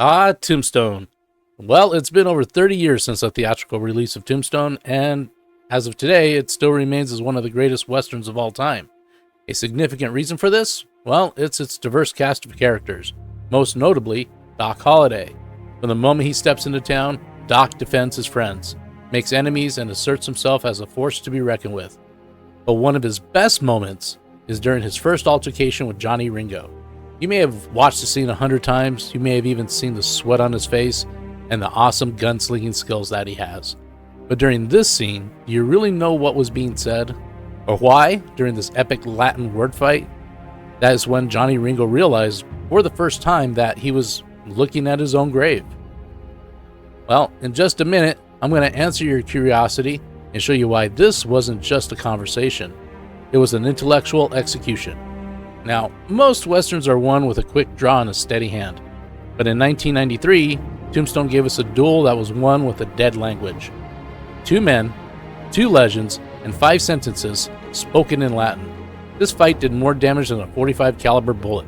Ah, Tombstone. Well, it's been over 30 years since the theatrical release of Tombstone, and as of today, it still remains as one of the greatest westerns of all time. A significant reason for this? Well, it's its diverse cast of characters, most notably Doc Holliday. From the moment he steps into town, Doc defends his friends, makes enemies, and asserts himself as a force to be reckoned with. But one of his best moments is during his first altercation with Johnny Ringo. You may have watched the scene 100 times, you may have even seen the sweat on his face, and the awesome gunslinging skills that he has. But during this scene, do you really know what was being said? Or why, during this epic Latin word fight? That is when Johnny Ringo realized, for the first time, that he was looking at his own grave. Well, in just a minute, I'm going to answer your curiosity and show you why this wasn't just a conversation. It was an intellectual execution. Now, most westerns are won with a quick draw and a steady hand. But in 1993, Tombstone gave us a duel that was won with a dead language. 2 men, 2 legends, and 5 sentences spoken in Latin. This fight did more damage than a .45 caliber bullet.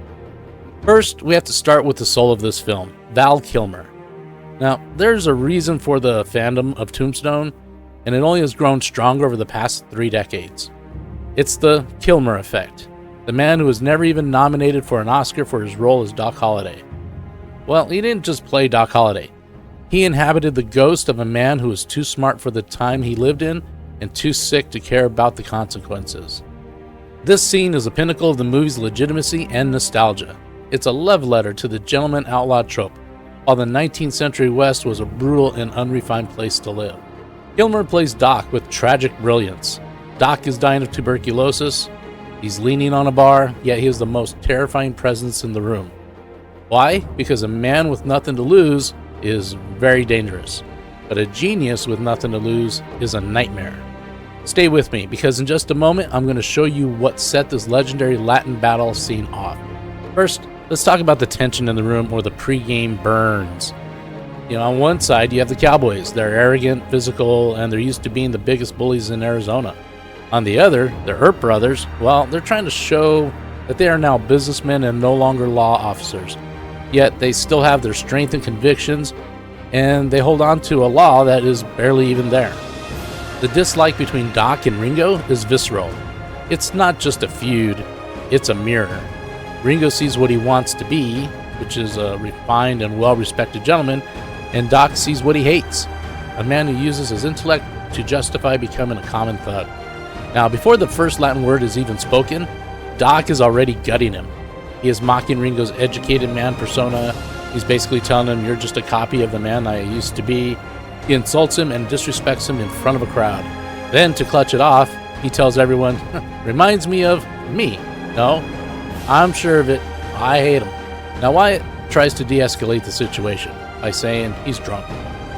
First, we have to start with the soul of this film, Val Kilmer. Now, there's a reason for the fandom of Tombstone, and it only has grown stronger over the past 3 decades. It's the Kilmer effect, the man who was never even nominated for an Oscar for his role as Doc Holliday. Well, he didn't just play Doc Holliday. He inhabited the ghost of a man who was too smart for the time he lived in and too sick to care about the consequences. This scene is a pinnacle of the movie's legitimacy and nostalgia. It's a love letter to the gentleman outlaw trope, while the 19th century West was a brutal and unrefined place to live. Kilmer plays Doc with tragic brilliance. Doc is dying of tuberculosis. He's leaning on a bar, yet he is the most terrifying presence in the room. Why? Because a man with nothing to lose is very dangerous, but a genius with nothing to lose is a nightmare. Stay with me, because in just a moment, I'm going to show you what set this legendary Latin battle scene off. First, let's talk about the tension in the room, or the pre-game burns. On one side, you have the Cowboys. They're arrogant, physical, and they're used to being the biggest bullies in Arizona. On the other, the Earp brothers, well, they're trying to show that they are now businessmen and no longer law officers. Yet they still have their strength and convictions, and they hold on to a law that is barely even there. The dislike between Doc and Ringo is visceral. It's not just a feud, it's a mirror. Ringo sees what he wants to be, which is a refined and well-respected gentleman, and Doc sees what he hates, a man who uses his intellect to justify becoming a common thug. Now, before the first Latin word is even spoken, Doc is already gutting him. He is mocking Ringo's educated man persona. He's basically telling him, "You're just a copy of the man I used to be." He insults him and disrespects him in front of a crowd. Then, to clutch it off, he tells everyone, "Reminds me of me." No, I'm sure of it. I hate him. Now, Wyatt tries to de-escalate the situation by saying he's drunk.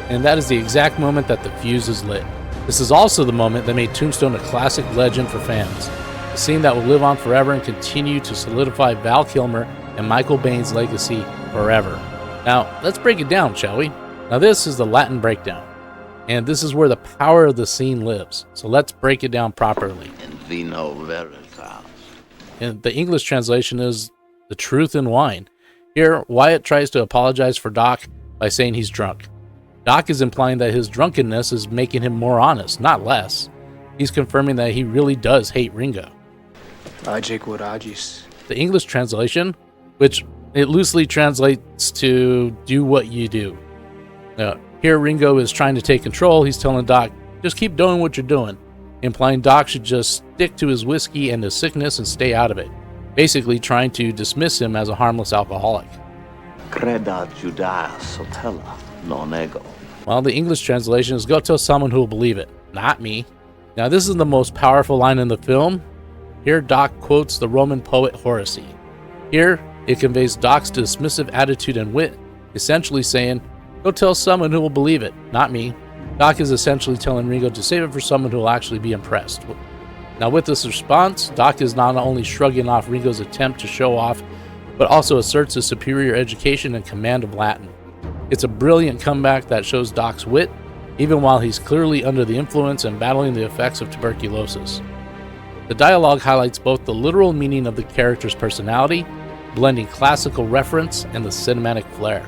And that is the exact moment that the fuse is lit. This is also the moment that made Tombstone a classic legend for fans. A scene that will live on forever and continue to solidify Val Kilmer and Michael Biehn's legacy forever. Now, let's break it down, shall we? Now, this is the Latin breakdown, and this is where the power of the scene lives. So let's break it down properly. In vino, veritas. And the English translation is the truth in wine. Here, Wyatt tries to apologize for Doc by saying he's drunk. Doc is implying that his drunkenness is making him more honest, not less. He's confirming that he really does hate Ringo. The English translation, which it loosely translates to "do what you do." Here Ringo is trying to take control. He's telling Doc, "Just keep doing what you're doing," implying Doc should just stick to his whiskey and his sickness and stay out of it, basically trying to dismiss him as a harmless alcoholic. Creda Judaea sotella non ego. Well, the English translation is, "Go tell someone who will believe it, not me." Now, this is the most powerful line in the film. Here, Doc quotes the Roman poet Horace. Here, it conveys Doc's dismissive attitude and wit, essentially saying, "Go tell someone who will believe it, not me." Doc is essentially telling Ringo to save it for someone who will actually be impressed. Now, with this response, Doc is not only shrugging off Ringo's attempt to show off, but also asserts his superior education and command of Latin. It's a brilliant comeback that shows Doc's wit, even while he's clearly under the influence and battling the effects of tuberculosis. The dialogue highlights both the literal meaning of the character's personality, blending classical reference and the cinematic flair.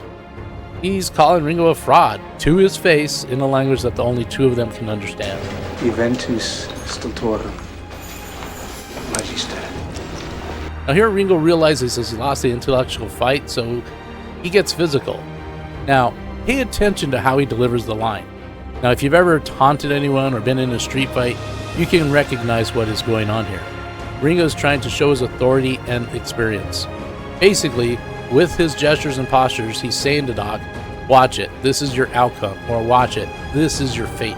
He's calling Ringo a fraud to his face in a language that the only two of them can understand. Eventus stultorum magister. Now here Ringo realizes he's lost the intellectual fight, so he gets physical. Now, pay attention to how he delivers the line. Now, if you've ever taunted anyone or been in a street fight, you can recognize what is going on here. Ringo's trying to show his authority and experience. Basically, with his gestures and postures, he's saying to Doc, watch it, this is your outcome, or watch it, this is your fate.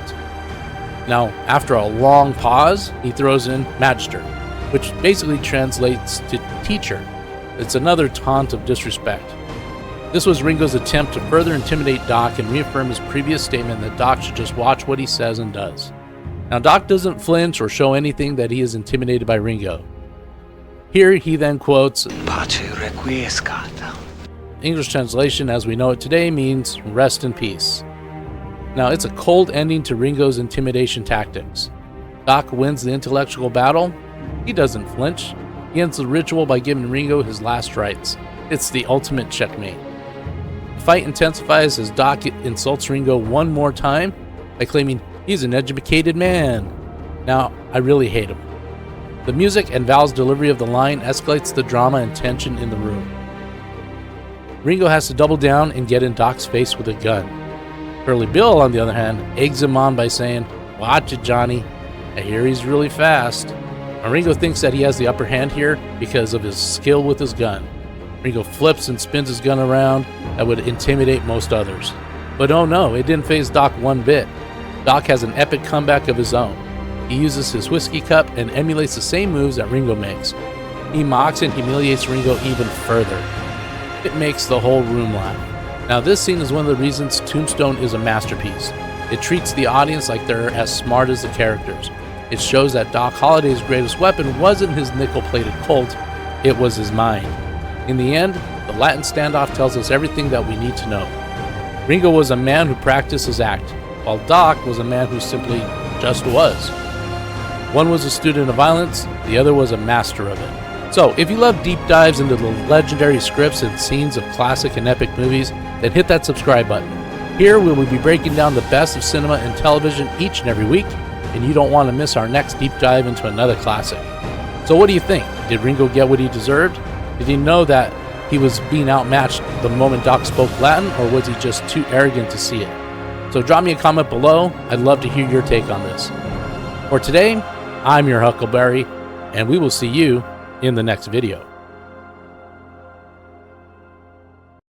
Now, after a long pause, he throws in magister, which basically translates to teacher. It's another taunt of disrespect. This was Ringo's attempt to further intimidate Doc and reaffirm his previous statement that Doc should just watch what he says and does. Now, Doc doesn't flinch or show anything that he is intimidated by Ringo. Here he then quotes, Pace requiescat. English translation as we know it today means rest in peace. Now, it's a cold ending to Ringo's intimidation tactics. Doc wins the intellectual battle. He doesn't flinch. He ends the ritual by giving Ringo his last rites. It's the ultimate checkmate. The fight intensifies as Doc insults Ringo one more time by claiming he's an educated man. Now, I really hate him. The music and Val's delivery of the line escalates the drama and tension in the room. Ringo has to double down and get in Doc's face with a gun. Curly Bill, on the other hand, eggs him on by saying, watch it, Johnny. I hear he's really fast. And Ringo thinks that he has the upper hand here because of his skill with his gun. Ringo flips and spins his gun around that would intimidate most others. But oh no, it didn't faze Doc one bit. Doc has an epic comeback of his own. He uses his whiskey cup and emulates the same moves that Ringo makes. He mocks and humiliates Ringo even further. It makes the whole room laugh. Now this scene is one of the reasons Tombstone is a masterpiece. It treats the audience like they're as smart as the characters. It shows that Doc Holliday's greatest weapon wasn't his nickel-plated Colt, it was his mind. In the end, the Latin standoff tells us everything that we need to know. Ringo was a man who practiced his act, while Doc was a man who simply just was. One was a student of violence, the other was a master of it. So, if you love deep dives into the legendary scripts and scenes of classic and epic movies, then hit that subscribe button. Here we will be breaking down the best of cinema and television each and every week, and you don't want to miss our next deep dive into another classic. So what do you think? Did Ringo get what he deserved? Did he know that he was being outmatched the moment Doc spoke Latin, or was he just too arrogant to see it? So drop me a comment below. I'd love to hear your take on this. For today, I'm your Huckleberry, and we will see you in the next video.